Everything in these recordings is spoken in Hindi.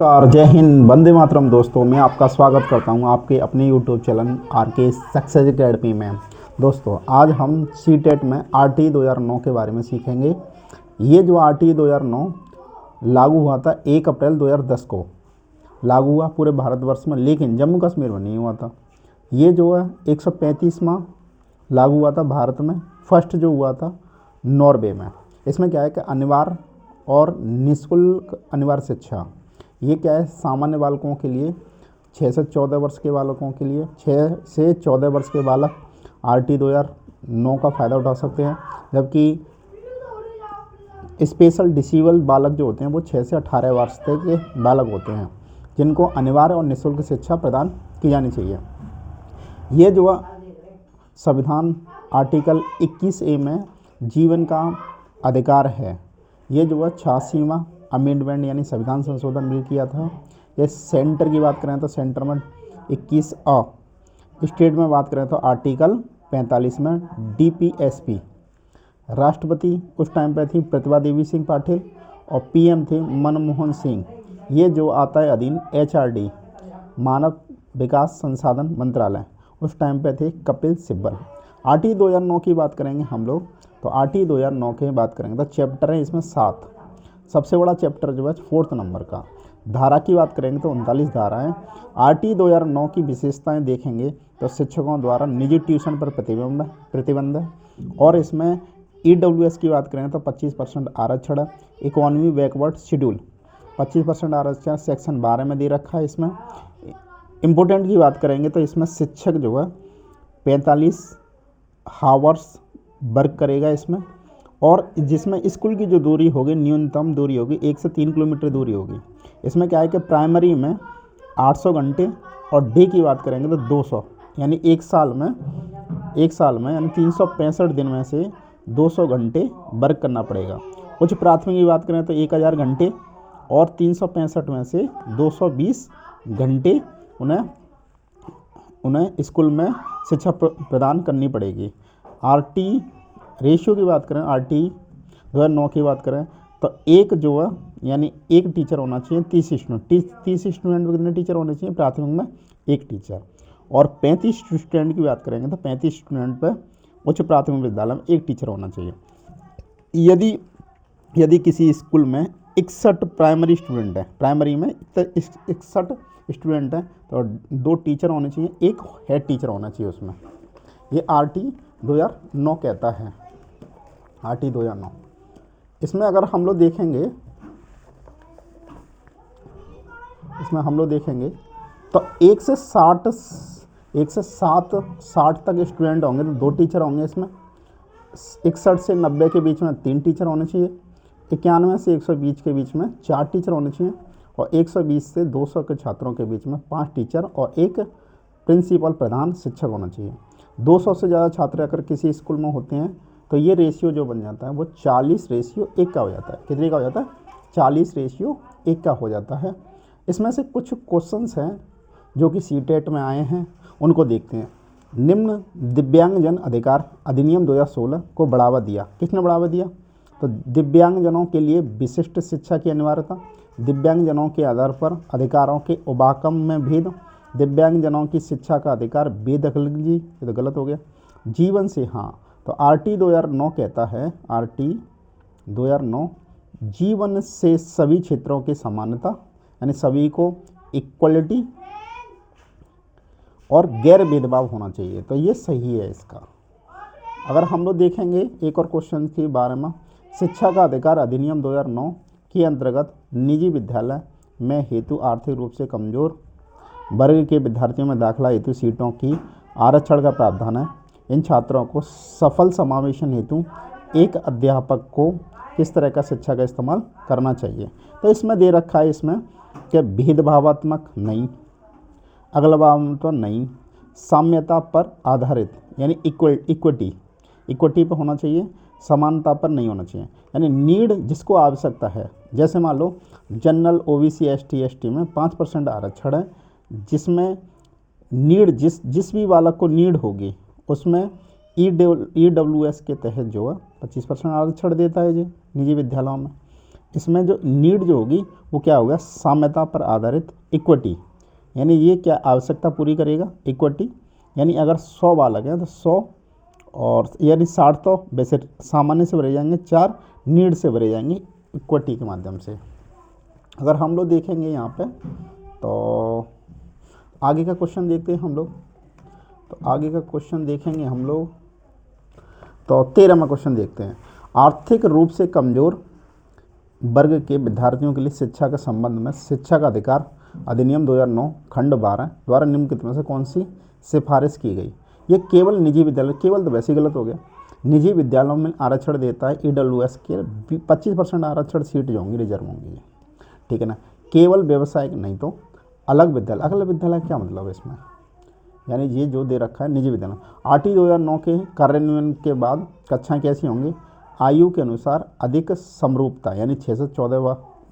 नमस्कार, जय हिंद, वंदे मातरम। दोस्तों, मैं आपका स्वागत करता हूं आपके अपने यूट्यूब चैनल आर के सक्सेस एकेडमी में। दोस्तों, आज हम सी टेट में RT 2009 के बारे में सीखेंगे। ये जो RT 2009 लागू हुआ था 1 अप्रैल 2010 को लागू हुआ पूरे भारतवर्ष में, लेकिन जम्मू कश्मीर में नहीं हुआ था। ये जो है 135वां लागू हुआ था भारत में। फर्स्ट जो हुआ था नॉर्वे में। इसमें क्या है कि अनिवार्य और निःशुल्क अनिवार्य शिक्षा, ये क्या है सामान्य बालकों के लिए, 6 से 14 वर्ष के बालकों के लिए, 6 से 14 वर्ष के बालक RT 2009 का फ़ायदा उठा सकते हैं। जबकि स्पेशल डिसेबल बालक जो होते हैं वो 6 से 18 वर्ष तक के बालक होते हैं, जिनको अनिवार्य और निःशुल्क शिक्षा प्रदान की जानी चाहिए। ये जो संविधान आर्टिकल 21A में जीवन का अधिकार है, ये जो 86वां अमेंडमेंट यानी संविधान संशोधन बिल किया था। ये सेंटर की बात करें तो सेंटर में 21A, स्टेट में बात करें तो आर्टिकल 45 में DPSP। राष्ट्रपति उस टाइम पे थी प्रतिभा देवी सिंह पाटिल और PM थे मनमोहन सिंह। ये जो आता है अधीन HRD, मानव विकास संसाधन मंत्रालय, उस टाइम पे थे कपिल सिब्बल। RT 2009 की बात करेंगे हम लोग, तो RT 2009 की बात करेंगे तो चैप्टर है इसमें 7। सबसे बड़ा चैप्टर जो है 4th नंबर का। धारा की बात करेंगे तो 39 धाराएँ। RT 2009 की विशेषताएं देखेंगे तो शिक्षकों द्वारा निजी ट्यूशन पर प्रतिबंध है। और इसमें EWS की बात करें तो 25% आरक्षण है। इकोनॉमी बैकवर्ड शेड्यूल 25% आरक्षण सेक्शन 12 में दे रखा है। इसमें इम्पोर्टेंट की बात करेंगे तो इसमें शिक्षक जो है 45 हावर्स वर्क करेगा इसमें, और जिसमें स्कूल की जो दूरी होगी, न्यूनतम दूरी होगी 1 से 3 किलोमीटर दूरी होगी। इसमें क्या है कि प्राइमरी में 800 घंटे और डे की बात करेंगे तो 200, यानी एक साल में यानी 365 दिन में से 200 घंटे वर्क करना पड़ेगा। उच्च प्राथमिक की बात करें तो 1000 घंटे और 365 में से 220 घंटे उन्हें स्कूल में शिक्षा प्रदान करनी पड़ेगी। RT रेशियो की बात करें, RT 2009 की बात करें तो एक जो है यानी एक टीचर होना चाहिए 30 स्टूडेंट। 30 स्टूडेंट पर कितने टीचर होने चाहिए? प्राथमिक में एक टीचर। और 35 स्टूडेंट की बात करेंगे तो 35 स्टूडेंट पर उच्च प्राथमिक विद्यालय में एक टीचर होना चाहिए। यदि किसी स्कूल में 61 प्राइमरी स्टूडेंट है, प्राइमरी में 61 स्टूडेंट हैं, तो 2 टीचर होने चाहिए, एक हेड टीचर होना चाहिए उसमें। ये RT 2009 कहता है। RT 2009 इसमें अगर हम लोग देखेंगे, तो 1 से 60 तक स्टूडेंट होंगे तो 2 टीचर होंगे इसमें। 61 से 90 के बीच में 3 टीचर होने चाहिए। 91 से 120 के बीच में 4 टीचर होने चाहिए। और 120 से 200 के छात्रों के बीच में 5 टीचर और एक प्रिंसिपल प्रधान शिक्षक होना चाहिए। 200 से ज़्यादा छात्र अगर किसी स्कूल में होते हैं तो ये रेशियो जो बन जाता है वो 40:1 का हो जाता है। कितने का हो जाता है? 40:1 का हो जाता है। इसमें से कुछ क्वेश्चंस हैं जो कि CTET में आए हैं, उनको देखते हैं। निम्न दिव्यांगजन अधिकार अधिनियम 2016 को बढ़ावा दिया। किसने बढ़ावा दिया? तो दिव्यांगजनों के लिए विशिष्ट शिक्षा की अनिवार्यता, दिव्यांगजनों के आधार पर अधिकारों के उबाकम में भेद, दिव्यांगजनों की शिक्षा का अधिकार बेदखलगी, ये तो गलत हो गया, जीवन से, हाँ, तो RT 2009 कहता है, RT 2009 जीवन से सभी क्षेत्रों की समानता, यानी सभी को इक्वलिटी और गैर भेदभाव होना चाहिए, तो ये सही है इसका। अगर हम लोग देखेंगे एक और क्वेश्चन के बारे में, शिक्षा का अधिकार अधिनियम 2009 के अंतर्गत निजी विद्यालय में हेतु आर्थिक रूप से कमजोर वर्ग के विद्यार्थियों में दाखिला हेतु सीटों की आरक्षण का प्रावधान है। इन छात्रों को सफल समावेशन हेतु एक अध्यापक को किस तरह का शिक्षा का इस्तेमाल करना चाहिए? तो इसमें दे रखा है इसमें कि भेदभावात्मक नहीं, अगलभावात्मक नहीं, साम्यता पर आधारित यानी इक्विटी पर होना चाहिए, समानता पर नहीं होना चाहिए। यानी नीड, जिसको आवश्यकता है, जैसे मान लो जनरल OBC ST ST में 5% आरक्षण है, जिसमें नीड जिस भी बालक को नीड होगी उसमें EWS के तहत जो है 25% आरक्षण देता है जी निजी विद्यालयों में। इसमें जो नीड जो होगी वो क्या होगा, साम्यता पर आधारित इक्विटी, यानी ये क्या आवश्यकता पूरी करेगा, इक्विटी, यानी अगर 100 बालक हैं तो 100 और यानी 60 तो वैसे सामान्य से भरे जाएंगे, 4 नीड से भरे जाएंगे इक्विटी के माध्यम से। अगर हम लोग देखेंगे यहाँ पे तो आगे का क्वेश्चन देखते हैं हम लोग, तो आगे का क्वेश्चन देखेंगे हम लोग तो 13वां क्वेश्चन देखते हैं। आर्थिक रूप से कमजोर वर्ग के विद्यार्थियों के लिए शिक्षा के संबंध में शिक्षा का अधिकार अधिनियम 2009 खंड 12 द्वारा निम्नलिखित में से कौन सी सिफारिश की गई। ये केवल निजी विद्यालय, केवल तो वैसे ही गलत हो गया, निजी विद्यालयों में आरक्षण देता है EWS के 25% आरक्षण सीट जो होंगी रिजर्व होंगी, ठीक है ना। केवल व्यवसायिक नहीं तो अलग विद्यालय, अलग विद्यालय क्या मतलब है इसमें, यानी ये जो दे रखा है निजी विद्यालय। RT 2009 के कार्यान्वयन के बाद कक्षाएं कैसी होंगी, आयु के अनुसार अधिक समरूपता, यानी 6 से 14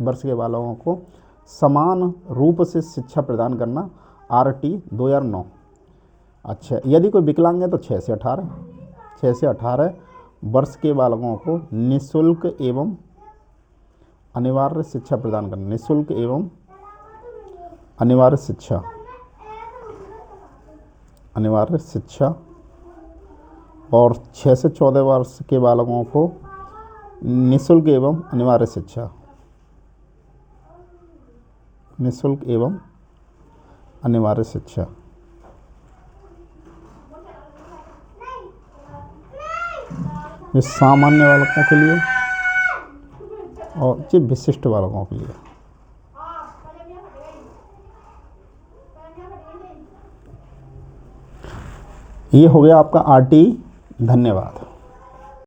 वर्ष के बालकों को समान रूप से शिक्षा प्रदान करना, RT 2009। अच्छा, यदि कोई विकलांग है तो 6 से 18 वर्ष के बालकों को निःशुल्क एवं अनिवार्य शिक्षा प्रदान करना, निःशुल्क एवं अनिवार्य शिक्षा, और 6 से 14 वर्ष के बालकों को निःशुल्क एवं अनिवार्य शिक्षा, निःशुल्क एवं अनिवार्य शिक्षा। ये सामान्य बालकों के लिए और ये विशिष्ट बालकों के लिए। ये हो गया आपका RT। धन्यवाद।